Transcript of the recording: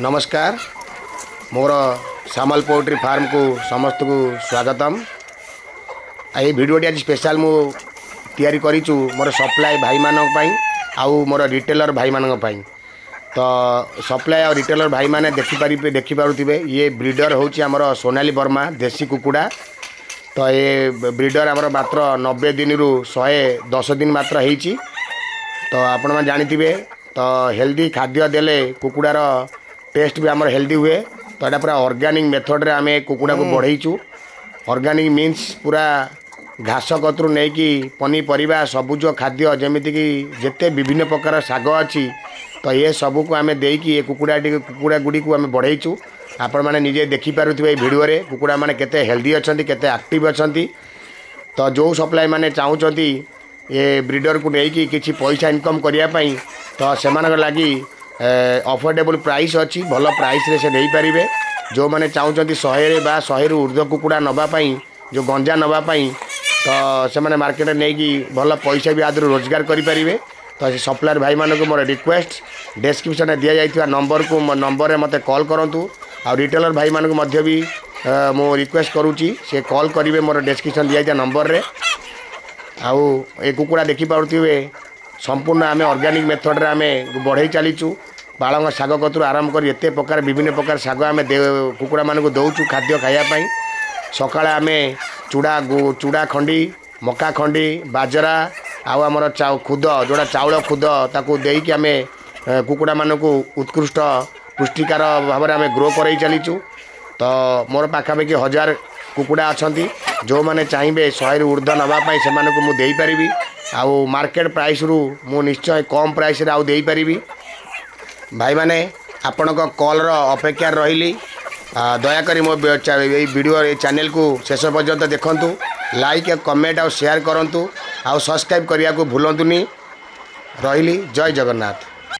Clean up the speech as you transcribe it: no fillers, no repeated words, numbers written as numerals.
नमस्कार मोर सामल poultry farm को समस्त को स्वागतम। ये भिडियोटी आज स्पेशल मु तैयारी करिचु मोर सप्लाई भाई मानक पई आउ मोर रिटेलर भाई मानक पई। तो सप्लाई और रिटेलर भाई माने देखि पारुथिबे ये ब्रीडर होची हमर सोनाली वर्मा देसी कुकुड़ा। तो ये ब्रीडर हमर मात्र 90 दिन रु 110 दिन मात्र हेची। तो आपण मा जानिथिबे तो हेल्दी खाद्य देले कुकुड़ार टेस्ट भी आमर हेल्दी हुए। तो यहाँ पूरा ऑर्गेनिक मेथड रे आमे कुकुड़ा को बढ़ईचु। ऑर्गेनिक मीन्स पूरा घास कतरू नहीं कि पनीपरिया सबुज खाद्य जमीती कि जेते विभिन्न प्रकार शाग अच्छी। तो ये सबू को आमे देकी ये कुकुड़ा गुड़ी को आमे बढ़ईचु। आपण माने निजे देखि पारुथिबे वीडियो रे कुकुड़ा माने केते हेल्दी अछंती केते एक्टिव अछंती। तो जो सप्लाई माने चाहूचंती ये ब्रीडर को लेकिन किसी पैसा इनकम करने तो से लगी अफोर्डेबल प्राइस अच्छी भल प्राइस रे से नहीं पारे। जो मैंने चाहूँगी 100 रु ऊर्ध्व कुकुड़ा नापी जो गंजा नापी तो से मार्केट नहीं कि भल पैसा भी आदि रोजगार करेंगे। तो सप्लायर भाई मानक मोर रिक्वेस्ट डिस्क्रिप्शन दि जाइए नंबर को नंबर मत कॉल करूँ। आ रिटेलर भाई मानक भी मो रिक्वेस्ट करुँची से कॉल करेंगे मोर डिस्क्रिप्शन दि जाइए नंबर रे। आउ ए कुकुड़ा देखिपे संपूर्ण आम ऑर्गेनिक मेथड रे आमे बढ़ई चलीचु। बालंग शाग कतरू आरंभ कर एत प्रकार विभिन्न प्रकार शाग आम कुकुड़ा मान को दौचु खाद्य खायापाई। सकाଳେ आमे चूड़ा खंडी मका खंडी बाजरा आउ आमर खुद जोड़ा चाउल खुद ताकू देकी आमे कुकुड़ा मान को उत्कृष्ट पुष्टिकार भाव में आमे ग्रो करई चलीचु। तो मोर पाखापाखि 1000 कुकुड़ा अछंती जो माने चाहिए 100 रु ऊर्ध्व नापी से मुझे पारि। आउ मार्केट प्राइस रु मु निश्चय कम प्राइस रे आउ दे पारि। भाई माने आपण को कॉल रो अपेक्षा रही। दयाकोरी मो वीडियो चैनल को शेष पर्यंत देखंतु लाइक कमेंट और शेयर करंतु आउ सब्सक्राइब करिया को भूलंतुनी। रही जय जगन्नाथ।